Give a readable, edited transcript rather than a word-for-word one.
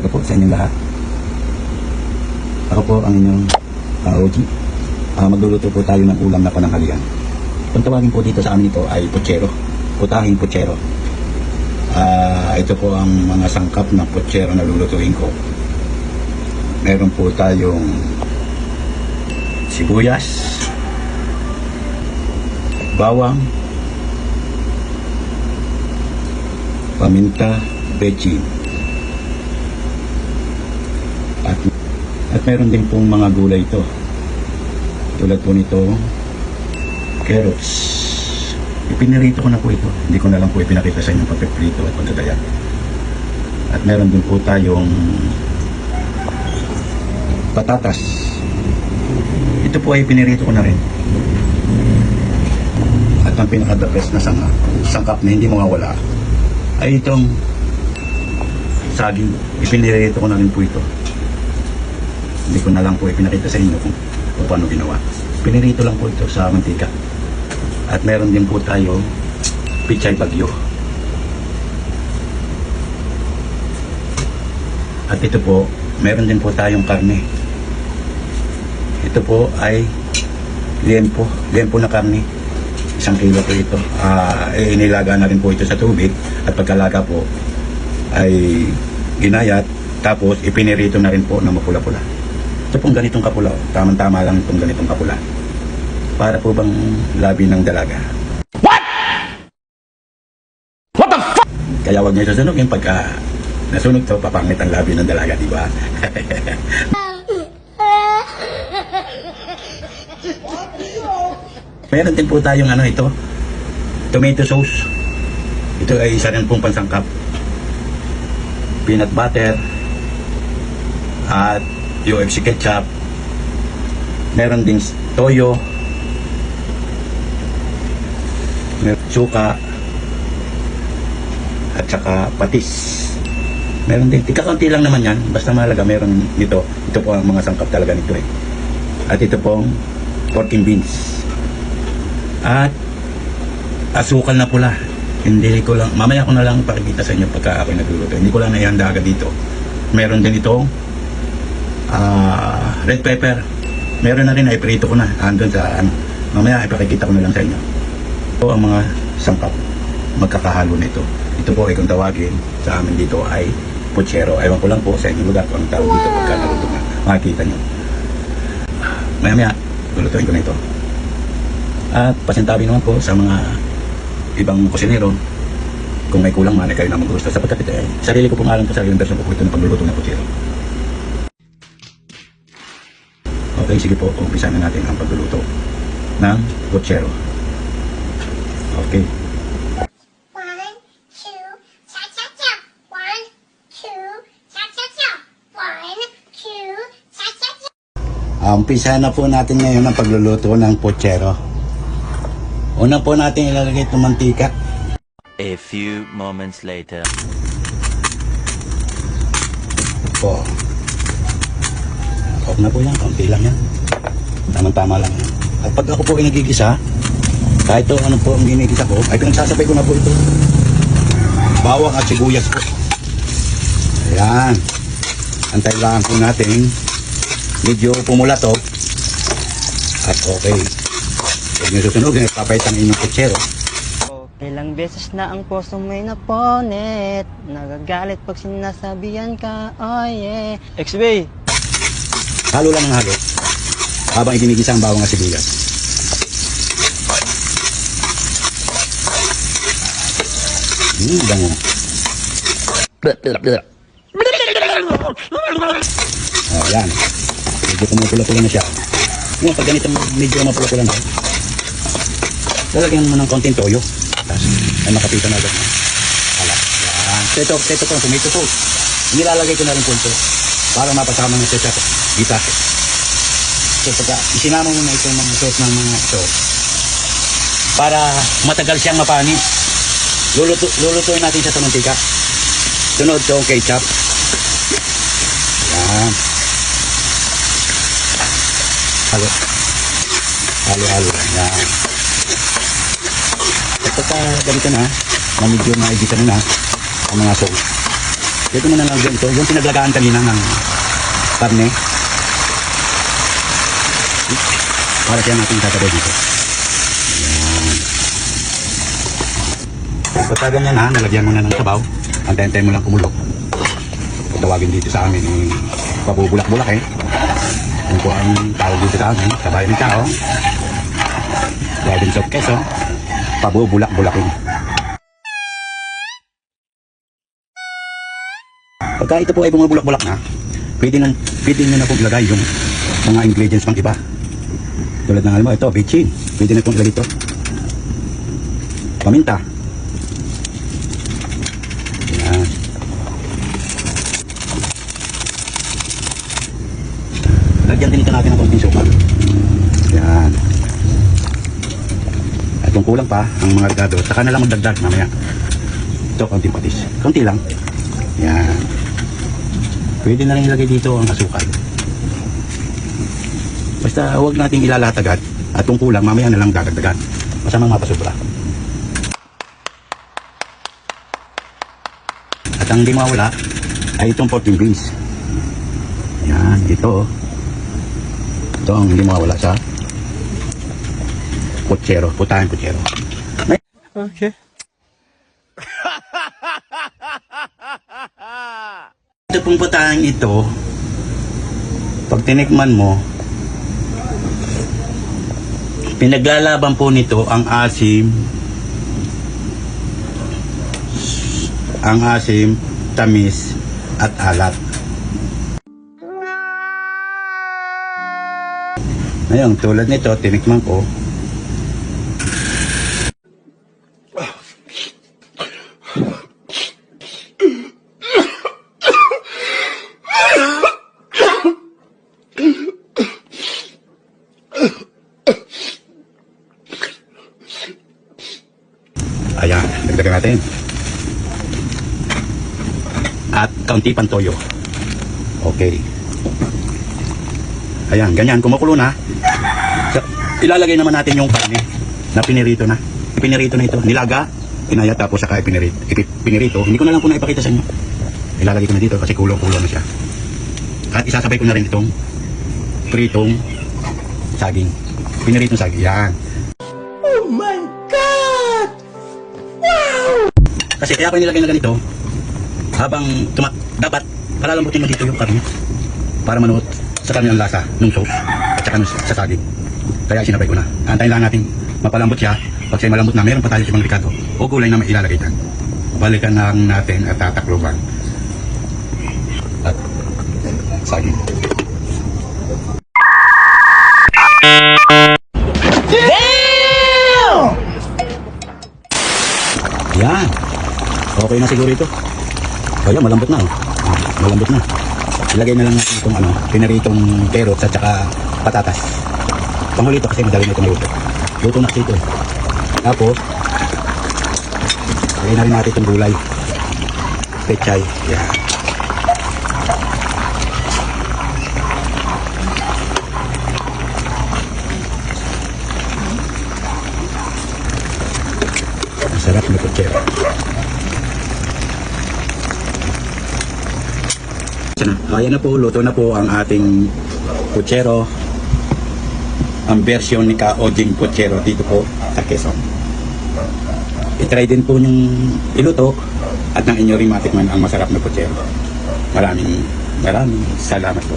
umaga po sa inyong lahat. Ako po ang inyong OG. Magluluto po tayo ng ulam na pananghalian. Kung tawagin po dito sa amin ito ay putsero. Putahing putsero. Ito po ang mga sangkap ng putsero na lulutuin ko. Meron po tayong sibuyas, bawang, paminta, bechin. At meron din pong mga gulay ito. Tulad po nito, carrots. Ipinirito ko na po ito. Hindi ko na lang po ipinakita sa inyo pagpiprito at pagdadaya. At meron din po tayong patatas. Ito po ay pinirito ko na rin. At ang pinaka-the best na sangkap na hindi mawawala ay itong saging. Ipinirito ko na rin po ito. Hindi ko na lang po ipinakita sa inyo kung paano ginawa. Pinirito lang po ito sa mantika. At meron din po tayo pichay bagyo. At ito po, meron din po tayong karne. Ito po ay liempo na karne. 1 kilo po ito. Inilaga na rin po ito sa tubig. At pagkalaga po ay ginayat. Tapos ipinirito na rin po na mapula-pula. Ito pong ganitong kapula. Tamang-tama lang itong ganitong kapula. Para po bang labi ng dalaga. What? What the fuck? Kaya wag niyo susunugin pagka nasunog to, papangit ang labi ng dalaga, di ba? Meron din po tayong ito, tomato sauce. Ito ay isa rin pong pansangkap. Peanut butter at UFC ketchup. Meron ding toyo, meron suka at saka patis. Meron din, tika-kaunti lang naman yan, basta mahalaga meron nito. Ito po ang mga sangkap talaga nito eh. At ito pong pork and beans. At asukal na pula. Hindi ko lang, mamaya ko na lang pakikita sa inyo pagka ako'y nagluluto. Hindi ko lang naihanda agad dito. Meron din itong red pepper. Meron na rin, ay prito ko na. Andun sa mamaya ipakikita ko na lang sa inyo. Ito ang mga sangkap. Magkakahalo nito. Ito po ay kung tawagin sa amin dito ay putsero. Ewan ko lang po sa inyong lugar kung ang tawag dito pagka naluto na. Makikita nyo. Maya lulutuin ko na ito. At pasintabi naman po sa mga ibang kusinero kung may kulang man ay kayo na maggusto. Sapagkat ito ay sarili ko pong alam ko, sariling version ko po ito ng pagluluto ng putsero. Okay, sige po, umpisa na natin ang pagluluto ng putsero. Okay. 1, 2, cha-cha-cha. 1, 2, cha-cha-cha. 1, 2, cha-cha-cha. Umpisa na po natin ngayon ang pagluluto ng putsero. Una po natin ilalagay itong mantika. A few moments later. Po. Off na po yan, kaunti lang yan. Tama-tama lang yan. At pag ako po ay nagigisa, kahit ito ano po ang ginigisa ko, ay pinagsasabay ko na po ito. Bawang at sibuyas po. Ayan. Antay lang po natin. Medyo pumula to. At okay. Huwag nyo susunugin, papayit ang inyong kutsero. Ilang beses na ang puso mo'y naponet. Nagagalit pag sinasabihan ka, oh yeah. XB! Halo lang ng halo. Habang iginigisa ang bawang at sibuyas. Bango. Oh, yan. Medyo kumupula-pula na siya. Yung pag ganito medyo mapula-pula na. Lalagyan mo ng konting toyo. Tapos ay makapita na agad. Hala. Yan. Ito po, tomato po. Nilalagay ko na rin po ito. Para mapasama ng ketchup. Gita. So pagka isinama mo na itong mga sauce ng mga ito. Para matagal siyang mapani. Lulutuin natin siya sa mantika. Sunod itong ketchup. Yan. Halo. Halo. Yan. At pagka ganito na medyo maigita na ang mga sauce. Dito mo na lang dito. Yung pinaglagaan kanina ng karne. Para siya natin sasabay dito. Ayan. Pagka ganyan ha, nalagyan mo na ng sabaw. Antayin-tayin mo lang kumulok. Tawagin dito sa amin, pabubulak-bulak eh. Yung po ang tawag dito sa amin, sa bayan ng tao. Province of Quezon, pabubulak-bulakin. Pagka ito po ay bumubulak-bulak na, pwede nyo na po ilagay yung mga ingredients pang iba. Tulad ng alam mo, ito, bitchin. Pwede na pong ilagay ito. Paminta. Yan. Lagyan din ito natin ng konting suka. Yan. At kung kulang pa, ang mga regado, saka na lang magdagdag mamaya. Ito, konting patis. Konti lang. Yan. Pwede na rin ilagay dito ang asukal. Basta huwag nating ilalahat agad. At kung kulang, mamaya na lang dadagdagan. Masamang mapasobra. At ang hindi mawala ay itong pork beans. Yan, ito. Ito ang hindi mawala sa putsero, putahan putsero. Okay. Ito pong putahan ito, pag tinikman mo, pinaglalaban po nito ang asim, tamis, at alat. Ngayon, tulad nito, tinikman ko. Ayan, dagdagan natin. At kaunti pang toyo. Okay. Ayan, ganyan. Kumukulo na. So, ilalagay naman natin yung karne na pinirito na. Pinirito na ito. Nilaga, pinayat, tapos saka pinirito. Hindi ko na lang po naipakita sa inyo. Ilalagay ko na dito kasi kulo-kulo na siya. At isasabay ko na rin itong pritong saging. Piniritong saging. Yan. Oh my God! Wow! Kasi kaya ko nilagay na ganito habang dapat palalambutin mo dito yung karne para manuot sa kanyang lasa ng sauce at saka sa saging. Kaya sinabay ko na. Antayin lang natin mapalambot siya. Pag siya malambot na, meron pa tayo ibang ricado o gulay na may ilalagay dyan. Balikan lang natin at tatakloban. At saging. Damn! Yan. Okay na siguro ito. Kaya malambot na. Malambot na. Ilagay na lang natin itong pinaritong carrots at saka patatas. Panghuli ito kasi madali na ito maluto. Luto na kasi ito. Tapos, ilagay na rin natin itong gulay. Pechay. Yan. Masarap na putsero. Ayan na po, luto na po ang ating putsero. Ang version ni Ka Ojing Putsero dito po sa Quezon. I-try din po yung iluto at ng inyo rin matikman ang masarap na putsero. Maraming salamat po.